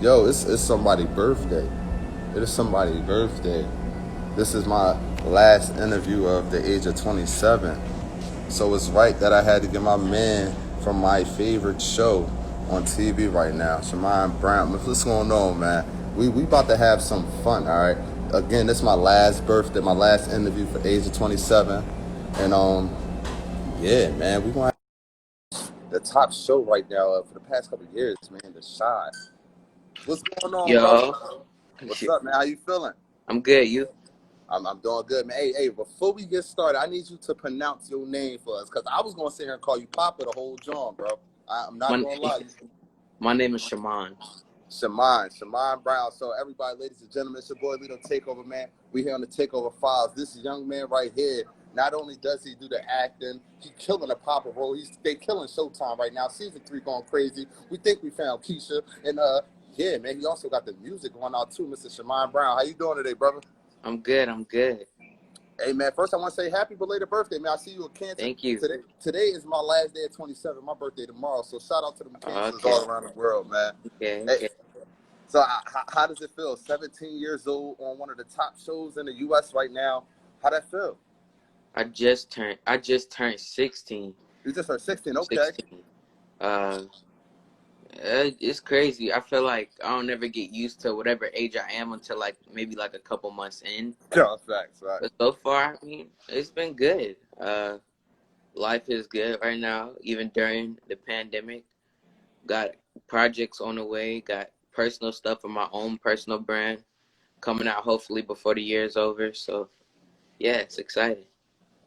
Yo, it's somebody's birthday. It is somebody's birthday. This is my last interview of the age of 27. So it's right that I had to get my man from my favorite show on TV right now, Shamon Brown. What's going on, man? We about to have some fun, all right? Again, this is my last birthday, my last interview for age of 27. And yeah, man, we want the top show right now for the past couple of years, man, The Shy. What's going on, brother? Yo, What's up, man? How you feeling? I'm good. You? I'm doing good, man. Hey, before we get started, I need you to pronounce your name for us, because I was going to sit here and call you Papa the whole John, bro. I'm not My going to lie. my name is Shamon. Shamon Brown. So everybody, ladies and gentlemen, it's your boy Lito Takeover, man. We here on the Takeover Files. This young man right here, not only does he do the acting, he killing the Papa role. They killing Showtime right now. Season 3 going crazy. We think we found Keisha. And yeah, man, he also got the music going out too, Mr. Shamon Brown. How you doing today, brother? I'm good. I'm good. Hey, man, first I want to say happy belated birthday, man. I see you a Cancer. Thank you. Today is my last day at 27, my birthday tomorrow. So shout out to them Cancers Okay. all around the world, man. Okay. Hey, Okay. so how does it feel? 17 years old on one of the top shows in the U.S. right now. How that feel? I just turned 16. You just turned 16, I'm okay. 16. Uh, it's crazy. I feel like I don't ever get used to whatever age I am until like maybe like a couple months in. Yeah, facts, right. But so far, I mean, it's been good. Life is good right now, even during the pandemic. Got projects on the way. Got personal stuff for my own personal brand coming out hopefully before the year is over. So yeah, it's exciting.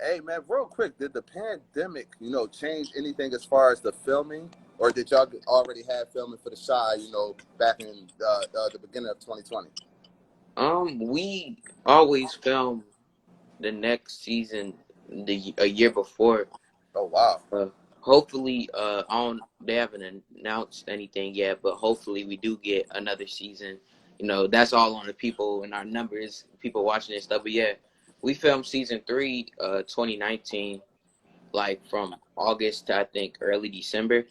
Hey, man, real quick, did the pandemic, change anything as far as the filming? Or did y'all already have filming for The Shy, back in the beginning of 2020? We always film the next season a year before. Oh, wow. Uh, hopefully, they haven't announced anything yet, but hopefully we do get another season. That's all on the people and our numbers, people watching this stuff. But yeah, we filmed season 3, 2019, like from August to I think early December.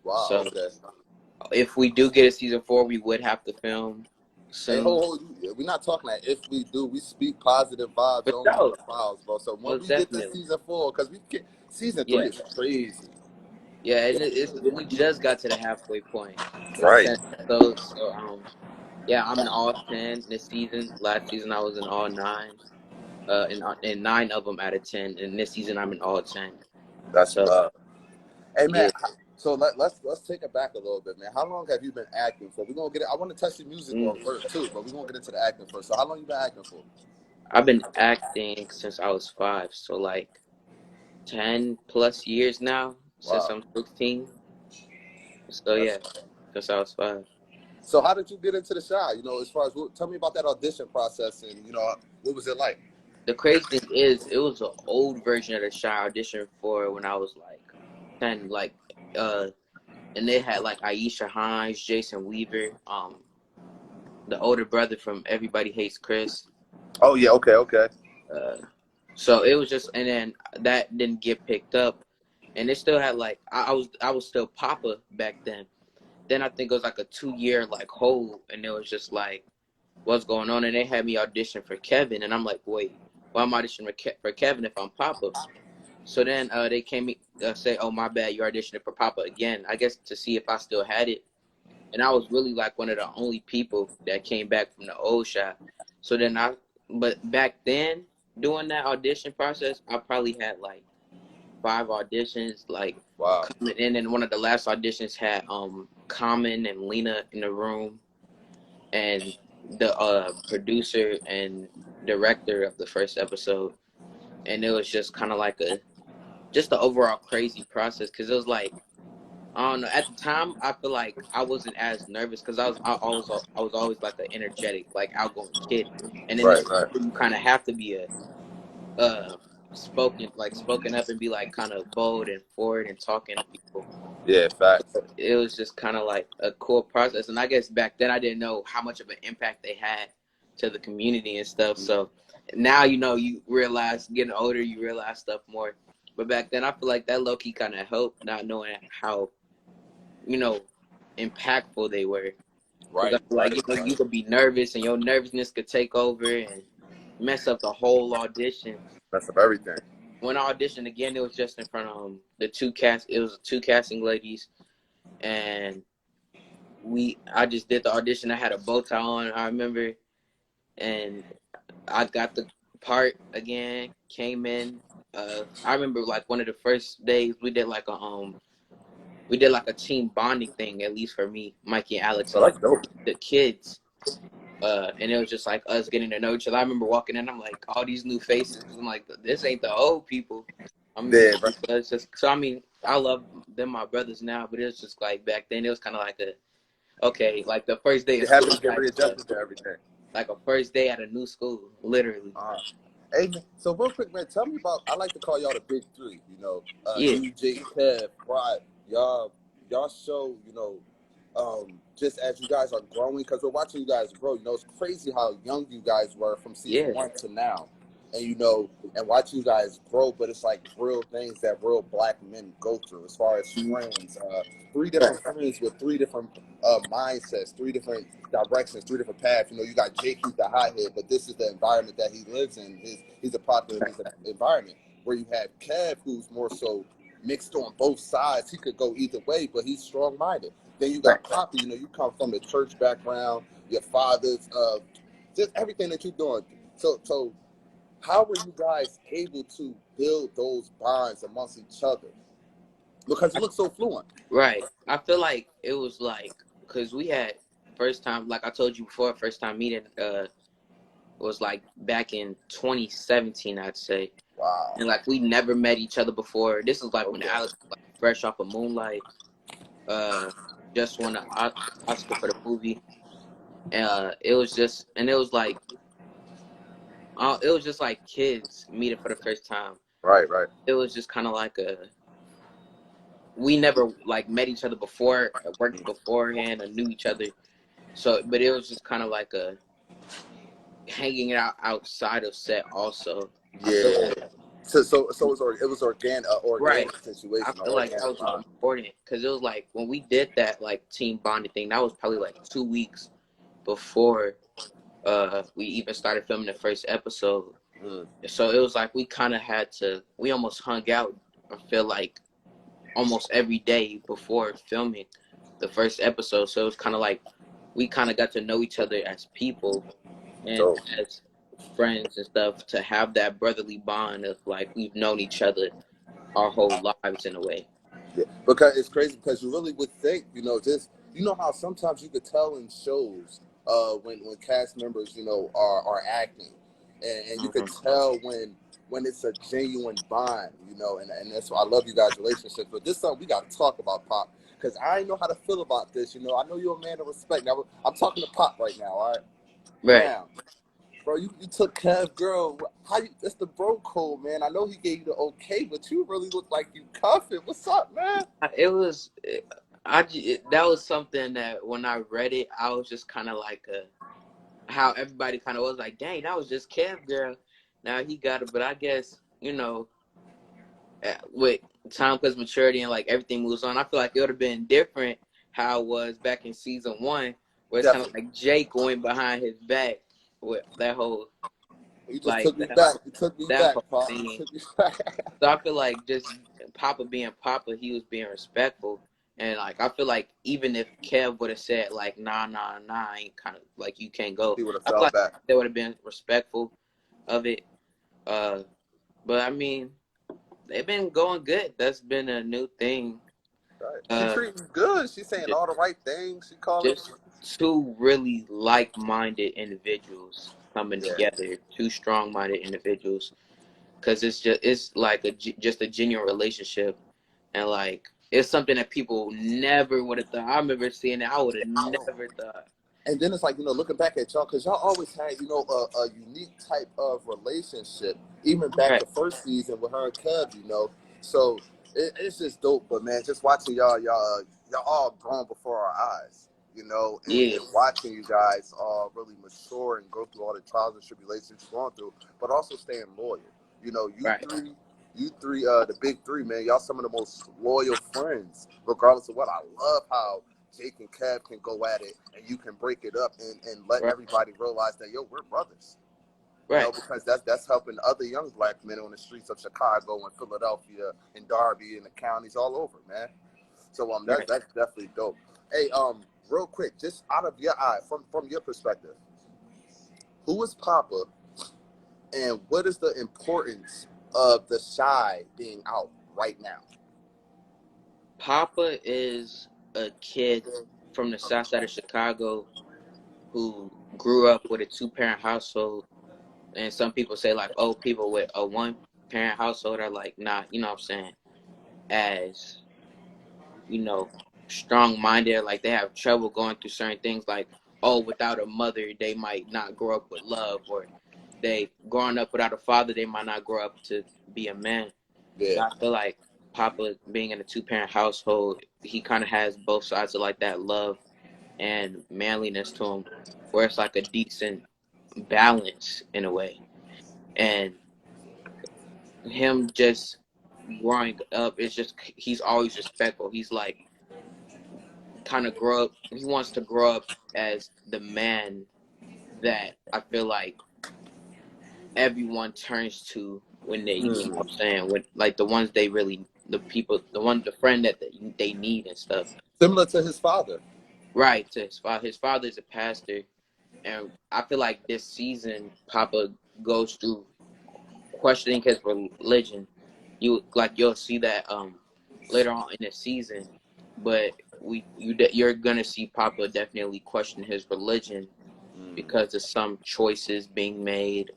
Wow, So okay. if we do get a season 4, we would have to film Hey, soon. we're not talking like if we do. We speak positive vibes But only on no, the files, bro. So when most we get to definitely. season 4, because season 3 Yeah. is crazy. Yeah, and we just got to the halfway point. It's Right. 10 episodes, so yeah, I'm in all 10 this season. Last season I was in all 9, and 9 of them out of 10, and this season I'm in all 10. That's So love. Hey, man. yeah, So let's take it back a little bit, man. How long have you been acting for? We're gonna get it. I want to touch the music mm, on first too, but we're gonna get into the acting first. So how long you been acting for? I've been acting since I was 5, so like 10 plus years now since Wow. I'm 16. So That's yeah, since I was 5. so. How did you get into The Shy? As far as tell me about that audition process, and what was it like? The crazy thing is, it was an old version of the Shy audition for when I was like 10, like and they had like Aisha Hines, Jason Weaver, the older brother from Everybody Hates Chris. Oh yeah, okay, okay. Uh, so it was just, and then that didn't get picked up, and it still had like I was still Papa back then. Then I think it was like a 2 year like hold, and it was just like what's going on, and they had me audition for Kevin, and I'm like, wait, why am I auditioning for Kevin if I'm Papa? So then they came say, oh my bad, you auditioning for Papa again. I guess to see if I still had it. And I was really like one of the only people that came back from the old shot. So then but back then, doing that audition process, I probably had like 5 auditions, like Wow. coming in, and one of the last auditions had Common and Lena in the room, and the producer and director of the first episode, and it was just kind of like just the overall crazy process, because it was like, I don't know. At the time, I feel like I wasn't as nervous because I was always like an energetic, like outgoing kid, and in Right, this right. you kind of have to be a spoken up and be like kind of bold and forward and talking to people. Yeah, facts. So it was just kind of like a cool process, and I guess back then I didn't know how much of an impact they had to the community and stuff. So now you realize, getting older, you realize stuff more. But back then, I feel like that low key kind of helped, not knowing how you know, impactful they were. Because I Right, feel like, right, you know, right. you could be nervous and your nervousness could take over and mess up the whole audition. Mess up everything. When I auditioned again, it was just in front of it was two casting ladies, and I just did the audition. I had a bow tie on, I remember, and I got the part again, came in. I remember like one of the first days we did like a team bonding thing, at least for me, Mikey and Alex, So and like that's dope. the kids. And it was just like us getting to know each other. I remember walking in, I'm like, all these new faces. I'm like, this ain't the old people. I'm Yeah, just, right. it's just, so I mean, I love them, my brothers now, but it was just like back then, it was kind of like okay, like the first day You of have school, to get readjusted to everything. like a first day at a new school, literally. Hey, man, so real quick, man, tell me about. I like to call y'all the big three. Yeah, You, Jay, Kev, Rod. Y'all show. Just as you guys are growing, because we're watching you guys grow. It's crazy how young you guys were from season yeah, one to now, and and watch you guys grow. But it's like real things that real black men go through, as far as friends. Three different friends with three different mindsets, three different directions, three different paths. You got Jake, he's the hothead, but this is the environment that he lives in. He's a product of his environment. Where you have Kev, who's more so mixed on both sides. He could go either way, but he's strong-minded. Then you got Papa. You come from the church background. Your father's just everything that you're doing. So how were you guys able to build those bonds amongst each other? Because you look so fluent. right. I feel like it was like, because we had first time, like I told you before, first time meeting was like back in 2017, I'd say. Wow. And like we never met each other before. This is like when Okay. Alex was like fresh off of Moonlight, just won an Oscar for the movie. It was just, and it was just like kids meeting for the first time. Right, right. It was just kind of like we never like met each other before, worked beforehand, or knew each other. So, but it was just kind of like hanging out outside of set. Also, I feel Yeah. like, So it was right. organic I situation, an feel like that organic was line. important because it was like when we did that like team bonding thing. That was probably like 2 weeks before we even started filming the first episode. Mm. So it was like we almost hung out, I feel like, almost every day before filming the first episode. So it was kind of like we kind of got to know each other as people and Dope. as friends and stuff, to have that brotherly bond of like we've known each other our whole lives in a way. Yeah. Because it's crazy because you really would think, just how sometimes you could tell in shows when cast members, are acting. And you could Mm-hmm. tell when it's a genuine bond, and that's why I love you guys' relationship. But this is something we gotta talk about, Pop. Because I know how to feel about this, I know you're a man of respect. Now I'm talking to Pop right now, all right? Right. Now, bro, you took Kev, girl. That's the bro code, man. I know he gave you the okay, but you really look like you cuffing. What's up, man? It was, that was something that when I read it, I was just kind of like how everybody kind of was like, dang, that was just Kev, girl. Now he got it, but I guess, with time plus maturity and like everything moves on, I feel like it would have been different how it was back in season one, where it's kind of Definitely. like Jake going behind his back with that whole, You just like, took me back. You took me that back, whole Pop. You thing. took me back. So I feel like just Papa being Papa, he was being respectful. And like I feel like even if Kev would have said like nah, I ain't, kind of like, you can't go, He would have I feel fell like back. they would have been respectful of it. But I mean, they've been going good. That's been a new thing. Right. She treating you good. She's saying all the right things. She calling. Just two really like-minded individuals coming Yeah. together, two strong-minded individuals, because it's like just a genuine relationship, and like it's something that people never would have thought. I remember seeing it, I would have never thought. And then it's like, looking back at y'all, because y'all always had, a unique type of relationship, even back Right. the first season with her and Kev. So it's just dope. But man, just watching y'all all grown before our eyes, Yeah. and watching you guys all really mature and go through all the trials and tribulations you're going through, but also staying loyal. Right. You three, the big three, man, y'all some of the most loyal friends, regardless of what. I love how Jake and Kev can go at it, and you can break it up and let Right. everybody realize that, yo, we're brothers. You Right. know, because that's helping other young black men on the streets of Chicago and Philadelphia and Darby and the counties all over, man. So Right. that's definitely dope. Hey, real quick, just out of your eye, from your perspective, who is Papa, and what is the importance of the Shy being out right now? Papa is a kid from the south side of Chicago who grew up with a 2-parent household. And some people say, like, oh, people with a 1-parent household are like, not, you know what I'm saying, as, you know, strong-minded, like they have trouble going through certain things, like, oh, without a mother, they might not grow up with love, or they growing up without a father, they might not grow up to be a man. So Yeah. I feel like Papa being in a 2-parent household, he kind of has both sides of like that love and manliness to him, where it's like a decent balance in a way. And him just growing up, it's just he's always respectful. He's like kind of grow up. He wants to grow up as the man that I feel like everyone turns to when they, you know what I'm saying, when like the ones they really, the people, the friend that they need and stuff. Similar to his father. Right, to his father. His father's a pastor, and I feel like this season Papa goes through questioning his religion. You'll see that later on in the season, but you're gonna see Papa definitely question his religion because of some choices being made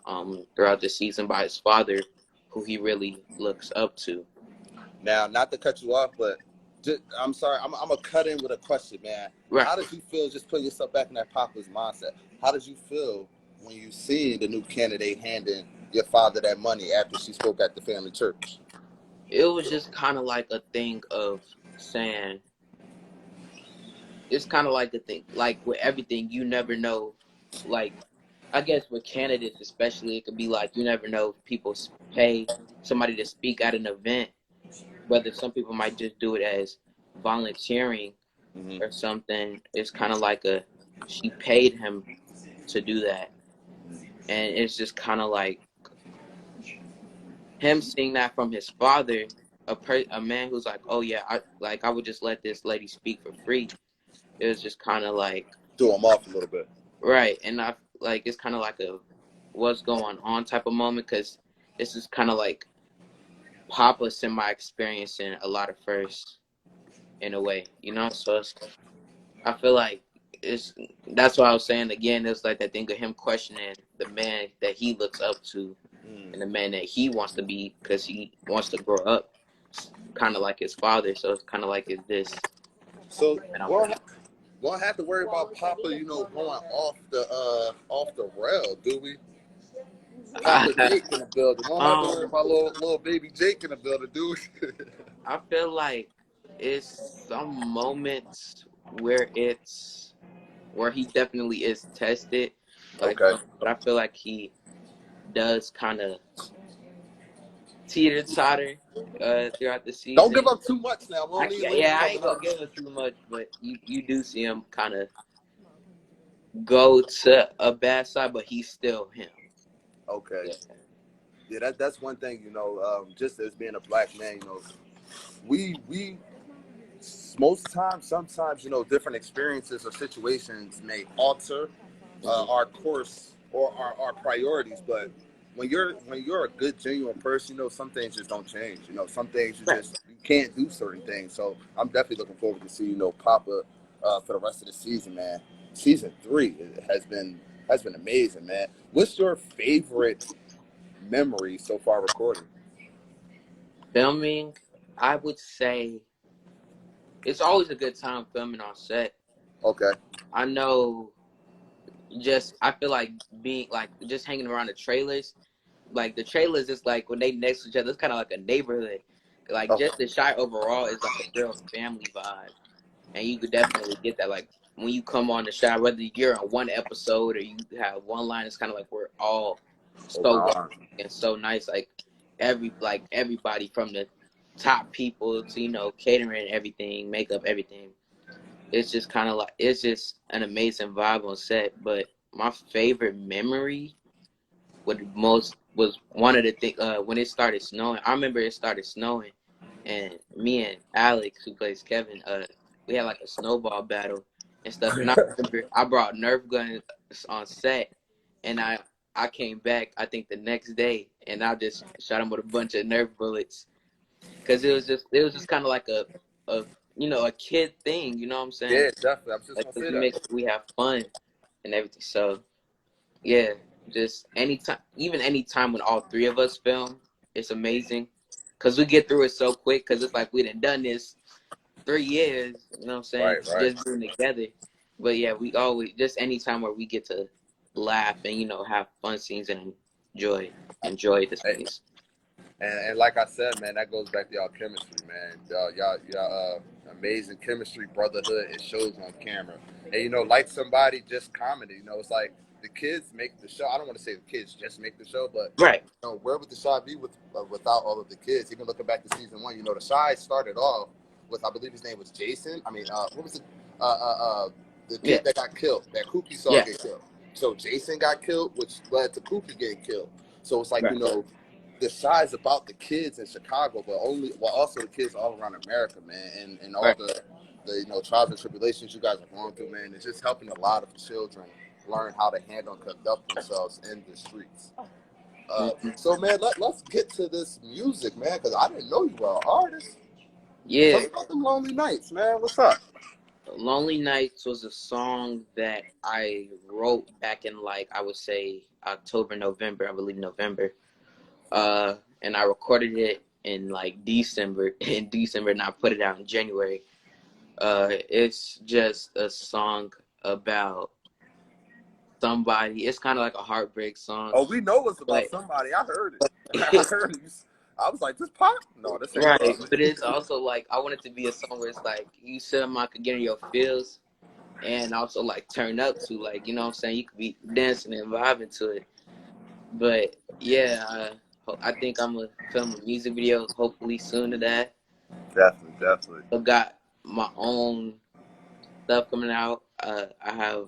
throughout the season by his father, who he really looks up to. Now, not to cut you off, but I'm sorry, I'm gonna cut in with a question, man. Right. How did you feel? Just put yourself back in that Papa's mindset. How did you feel when you see the new candidate handing your father that money after she spoke at the family church? It was just kind of like a thing of saying, it's kind of like a thing, like with everything, you never know. Like, I guess with candidates especially, it could be like you never know if people pay somebody to speak at an event, whether some people might just do it as volunteering or something. It's kind of like she paid him to do that. And it's just kind of like him seeing that from his father, a man who's like, oh yeah, I would just let this lady speak for free. It was just kind of like, Threw him off a little bit. right. And I like, it's kind of like a what's going on type of moment, because this is kind of like Papa semi-experiencing a lot of firsts in a way, you know? So I feel like that's what I was saying again. It's like that thing of him questioning the man that he looks up to and the man that he wants to be, because he wants to grow up kind of like his father. So it's kind of like, is this? So won't have to worry about Papa, going off the rail, do we? Papa Jake in the building. Won't have to worry about little baby Jake in the building, do we? I feel like it's some moments where he definitely is tested, like, Okay. but I feel like he does kind of teeter-totter throughout the season. Don't give up too much now. I ain't gonna give him too much, but you do see him kind of go to a bad side, but he's still him. Okay. Yeah, that's one thing, just as being a black man, we most times, sometimes, different experiences or situations may alter our course or our priorities. But when you're a good, genuine person, some things just don't change. Some things you can't do certain things. So I'm definitely looking forward to see, Papa for the rest of the season, man. Season 3 has been amazing, man. What's your favorite memory so far recording? Filming, I would say it's always a good time filming on set. Okay. I know, I feel like being like just hanging around the trailers. Like the trailers is like when they next to each other, it's kind of like a neighborhood. Like just the shot overall is like a real family vibe, and you could definitely get that. Like when you come on the shot, whether you're on one episode or you have one line, it's kind of like we're all so and so nice. Like everybody from the top people to catering, everything, makeup, everything. it's just kind of like it's just an amazing vibe on set. But my favorite memory was one of the things when it started snowing. I remember it started snowing, and me and Alex, who plays Kevin, we had like a snowball battle and stuff. And I remember I brought Nerf guns on set, and I came back I think the next day, and I just shot him with a bunch of Nerf bullets because it was just kind of like a a kid thing. You know what I'm saying? Yeah, definitely. I was just Like gonna 'cause say that. we have fun and everything. So yeah, just anytime, even anytime when all three of us film, it's amazing because we get through it so quick because it's like we done this 3 years, you know what I'm saying, Right, right. just being together. But yeah, we always, just anytime where we get to laugh and, have fun scenes and enjoy the Hey, space. and like I said, man, that goes back to y'all chemistry, man. Y'all amazing chemistry, brotherhood. It shows on camera. And like somebody just commented, it's like the kids make the show. I don't want to say the kids just make the show, but Right. where would the Shy be without all of the kids? Even looking back to season 1, the Shy started off with, I believe his name was Jason. I mean, what was it? The Yeah. kid that got killed, that Kookie saw Yeah. get killed. So Jason got killed, which led to Kookie getting killed. So it's like, Right. the Shy is about the kids in Chicago, but also the kids all around America, man, and all Right. the trials and tribulations you guys are going through, man. It's just helping a lot of children learn how to handle and conduct themselves in the streets. Mm-hmm. So, man, let's get to this music, man, because I didn't know you were an artist. Tell Yeah. me about them Lonely Nights, man. What's up? Lonely Nights was a song that I wrote back in, like, I would say October, November, I believe November. And I recorded it in like December, and I put it out in January. It's just a song about somebody. It's kind of like a heartbreak song, Oh, we know it's about but somebody. I heard it. I heard it. I was like, this pop? No, this ain't right. love. But it's also like I want it to be a song where it's like you somehow could get in your feels and also like turn up to, like, you know what I'm saying. You could be dancing and vibing to it. But yeah, I think I'm gonna film a music video hopefully soon to that. Definitely, definitely. I've got my own stuff coming out. I have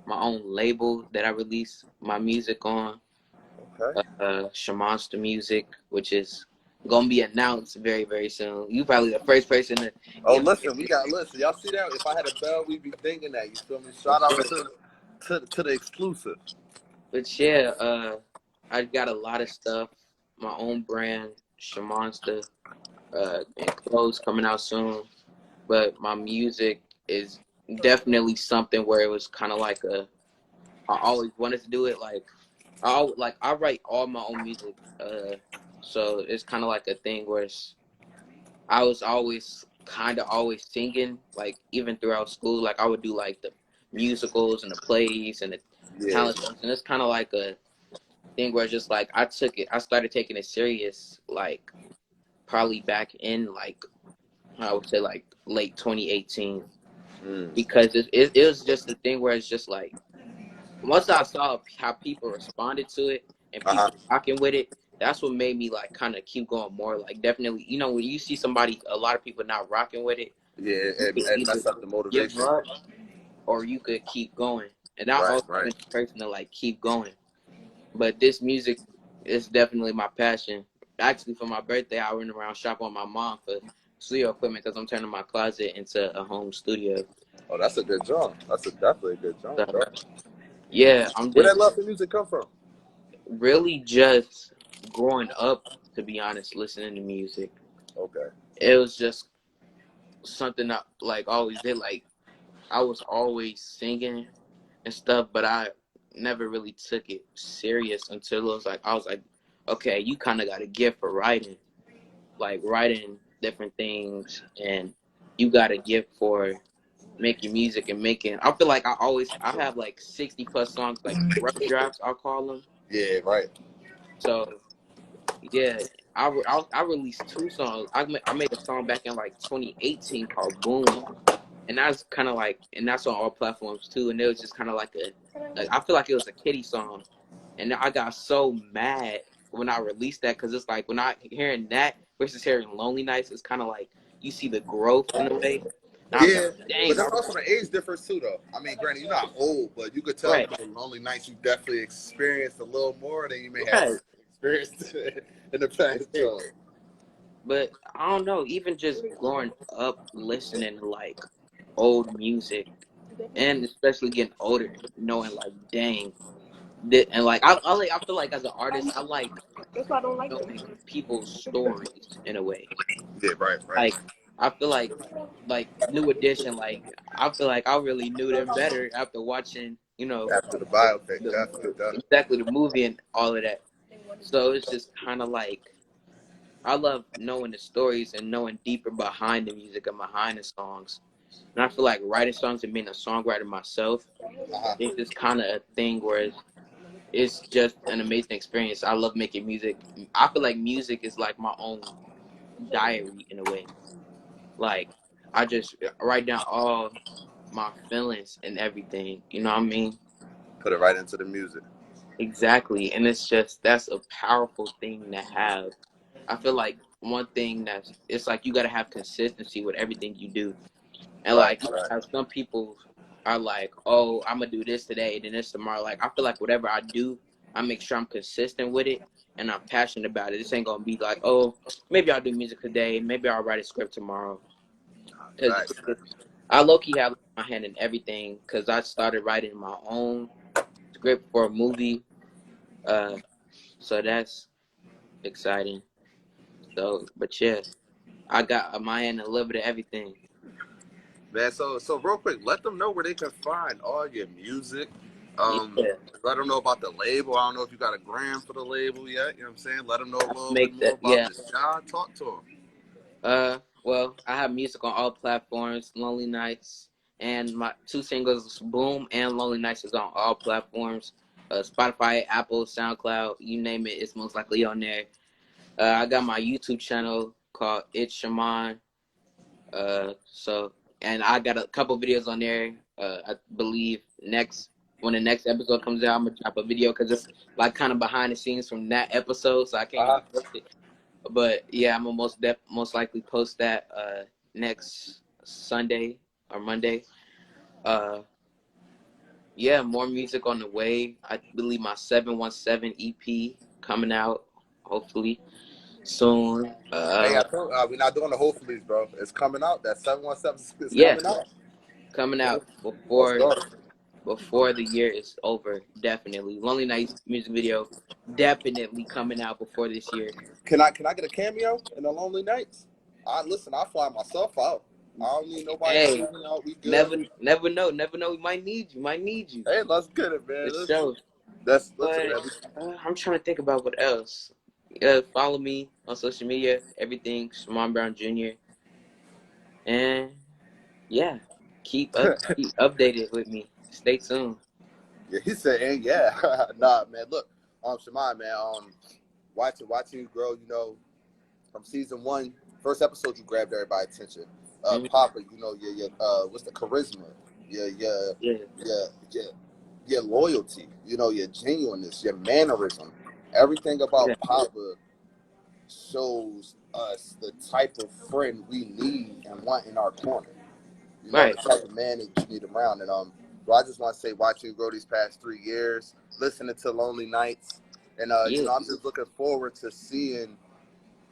my own label that I release my music on, Okay. Shamons Music, which is gonna be announced very, very soon. You probably the first person to Oh, get. listen, listen. Y'all see that? If I had a bell, we'd be thinking that. You feel me? Shout out to the exclusive. But yeah, I got a lot of stuff. My own brand, Shamons, and clothes coming out soon. But my music is definitely something where it was kind of like I always wanted to do it. I write all my own music, so it's kind of like a thing where I was always kind of always singing, like even throughout school. Like I would do like the musicals and the plays and the Yeah. talent shows, and it's kind of like a thing where it's just like I started taking it serious, like probably back in like I would say like late 2018, because it was just a thing where it's just like once I saw how people responded to it and Uh huh. people rocking with it, that's what made me like kind of keep going more. Like definitely, when you see somebody, a lot of people not rocking with it, Yeah, you could and either mess up the give motivation. up or you could keep going. And I Right, always right. been the person to like keep going. But this music is definitely my passion. Actually, for my birthday, I went around shopping with my mom for studio equipment because I'm turning my closet into a home studio. Oh, that's a good job. That's definitely a good job, So bro. yeah, I'm Where just that love for music come from? really just growing up, to be honest, listening to music. Okay. It was just something that like always did. Like I was always singing and stuff, but I never really took it serious until I was like, okay, you kind of got a gift for writing, like writing different things, and you got a gift for making music and making. I feel like I have like 60 plus songs, like rough drafts, I'll call them. Yeah, right. So yeah, I released 2 songs. I made a song back in like 2018 called Boom, and that's kind of like, and that's on all platforms too. And it was just kind of like I feel like it was a kiddie song, and I got so mad when I released that because it's like when I hearing that versus hearing Lonely Nights, it's kind of like you see the growth in a way. And I'm like, Yeah, but dang, there's also the age difference too, though. I mean, granted, you're not old, but you could tell, right, you know, Lonely Nights, you definitely experienced a little more than you may have right. experienced in the past. So, But I don't know, even just growing up listening to like old music and especially getting older, knowing like, dang, and like I feel like as an artist, I like knowing people's stories in a way. yeah, right, right. Like I feel like New Edition, like I feel like I really knew them better after watching, After the biopic, the definitely, definitely. exactly the movie and all of that. So it's just kind of like I love knowing the stories and knowing deeper behind the music and behind the songs. And I feel like writing songs and being a songwriter myself, Uh-huh. it's just kind of a thing where it's just an amazing experience. I love making music. I feel like music is like my own diary in a way. Like I just write down all my feelings and everything. You know what I mean? Put it right into the music. Exactly. And it's just that's a powerful thing to have. I feel like one thing that's it's like you gotta have consistency with everything you do. And Right, like you right. have some people are like, oh, I'm gonna do this today, then this tomorrow. Like I feel like whatever I do, I make sure I'm consistent with it and I'm passionate about it. This ain't gonna be like, oh, maybe I'll do music today, maybe I'll write a script tomorrow. Because Right, right. I low key have my hand in everything. Because I started writing my own script for a movie, so that's exciting. So, but yeah, I got my hand in a little bit of everything. Man, so real quick, let them know where they can find all your music. Yeah, Let them know about the label. I don't know if you got a gram for the label yet. You know what I'm saying? Let them know a little bit make more that. about Yeah. the shot. Talk to them. Well, I have music on all platforms. Lonely Nights and my two singles, Boom and Lonely Nights, is on all platforms. Spotify, Apple, SoundCloud, you name it, it's most likely on there. I got my YouTube channel called It's Shamon. So and I got a couple videos on there. I believe when the next episode comes out, I'm gonna drop a video because it's like kind of behind the scenes from that episode, so I can't really Uh-huh. post it. But yeah, I'm gonna most likely post that next Sunday or Monday. Uh, yeah, more music on the way. I believe my 717 EP coming out hopefully soon. Hey, I told we're not doing the hopefully, bro. It's coming out. That 717 is Yeah, coming out. coming Yeah. out Let's go. before the year is over. Definitely, Lonely Nights music video definitely coming out before this year. Can I get a cameo in the Lonely Nights? I'll fly myself out. I don't need nobody to Hey, shoot me out. We good. never know, never know. We might need you. Might need you. Hey, let's get it, man. Let's show. Listen, But man. I'm trying to think about what else. Follow me on social media. Everything Shamon Brown Jr. And yeah, keep updated with me. Stay tuned. Yeah, he said, and yeah, nah, man. Look, Shemai, man. Watching you grow. You know, from season one, first episode, you grabbed everybody's attention. Mhm. Papa, you know, your what's the charisma? Your Yeah, your your your loyalty. You know, your genuineness, your mannerism. Everything yeah, about Papa shows us the type of friend we need and want in our corner. You know, the right. type of man that you need around. And so I just want to say, watching you grow these past 3 years, listening to Lonely Nights, and Yeah, I'm just looking forward to seeing,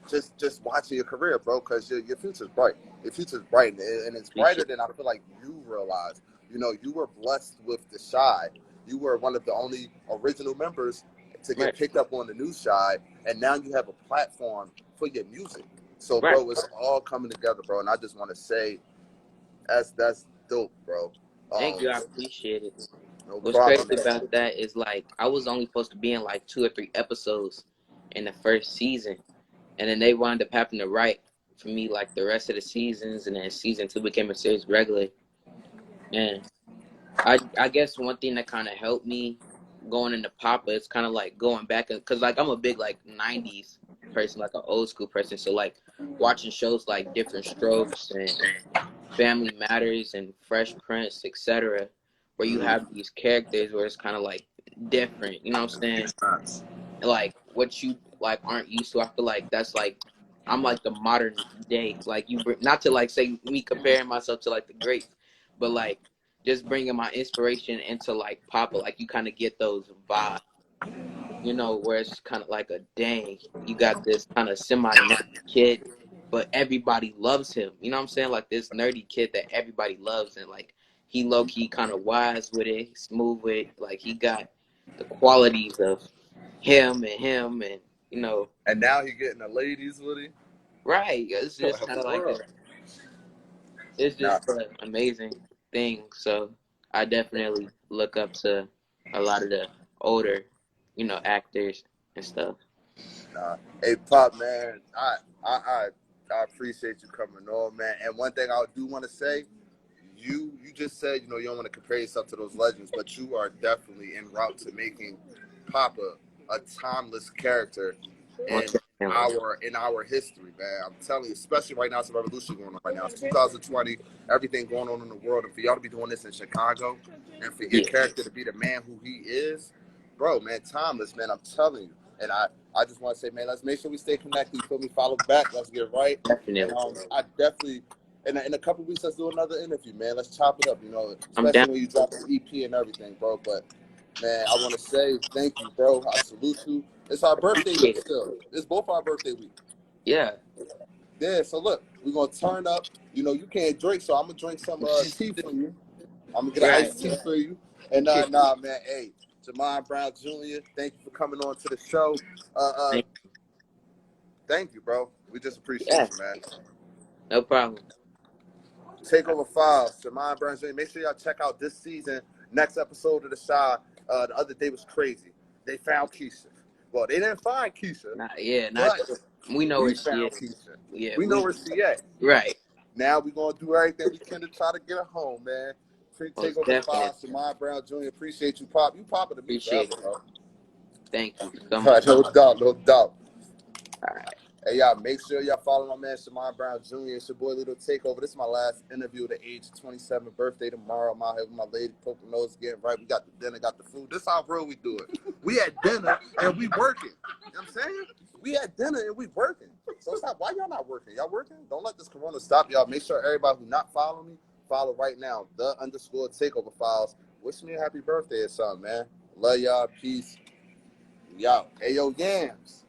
just watching your career, bro, because your future's bright. Your future's bright, and it's brighter appreciate. than I feel like you realize. You know, you were blessed with the Shy. You were one of the only original members to Right, get picked up on the new Shy, and now you have a platform for your music. So, right. bro, it's all coming together, bro. And I just want to say, that's dope, bro. Thank you. I appreciate it. No What's crazy problem, man. about that is like I was only supposed to be in like 2 or 3 episodes in the first season, and then they wound up having to write for me like the rest of the seasons, and then season 2 became a series regular. And I guess one thing that kind of helped me going into Papa is kind of like going back because like I'm a big like '90s person, like an old school person. So like watching shows like Different Strokes and Family Matters and Fresh Prince, etc., where you have these characters where it's kind of like different. You know what I'm saying? Facts. And like what you like aren't used to. I feel like that's like I'm like the modern day. Like not to like say me comparing myself to like the greats, but like just bringing my inspiration into like Papa. Like you kind of get those vibes, you know, where it's kind of like a dang, you got this kind of semi-nerdy kid, but everybody loves him. You know what I'm saying? Like this nerdy kid that everybody loves, and like he low key kind of wise with it, smooth with it. Like he got the qualities of him, and you know. And now he getting the ladies with him. Right. It's just kind of like it's Nah, just an amazing thing. So I definitely look up to a lot of the older, you know, actors and stuff. nah. Hey, Pop, man, I appreciate you coming on, man. And one thing I do want to say, you just said, you know, you don't want to compare yourself to those legends, but you are definitely en route to making Papa a timeless character in our history, man. I'm telling you, especially right now, it's a revolution going on right now. It's 2020, everything going on in the world, and for y'all to be doing this in Chicago, and for your character to be the man who he is, bro, man, timeless, man. I'm telling you, and I just want to say, man, let's make sure we stay connected. You feel me? Follow back. Let's get right. Definitely. And I definitely. In a couple weeks, let's do another interview, man. Let's chop it up, you know, I'm especially down. when you drop the EP and everything, bro. But, man, I want to say thank you, bro. I salute you. It's our birthday week still. It's both our birthday week. Yeah. Yeah, so look, we're going to turn up. You know, you can't drink, so I'm going to drink some tea for you. I'm going to get an iced tea for you. And, nah, man, hey, Shamon Brown Jr., thank you for coming on to the show. Thank you, bro. We just appreciate you, man. No problem. Takeover Files, Shamon Brown Jr. Make sure y'all check out this season. Next episode of the Shy. The other day was crazy. They found Keisha. Well, they didn't find Keisha. We know where she is. Keisha. Yeah, we know where she at. Right. Now we're going to do everything we can to try to get her home, man. Takeover Files, Shamon Brown Jr. Appreciate you, Pop. You popping to me, bro. Thank you so much. No doubt. All right. Hey, y'all, make sure y'all follow my man, Shamon Brown Jr. It's your boy, Little Takeover. This is my last interview of the age of 27 birthday tomorrow. I'm out here with my lady, poking nose, getting right. We got the dinner, got the food. This is how real we do it. We at dinner, and we working. You know what I'm saying? We at dinner, and we working. So stop. Why y'all not working? Y'all working? Don't let this corona stop y'all. Make sure everybody who not following me, follow right now. _Takeover Files. Wish me a happy birthday or something, man. Love y'all. Peace. Y'all. Hey, yo, Yams.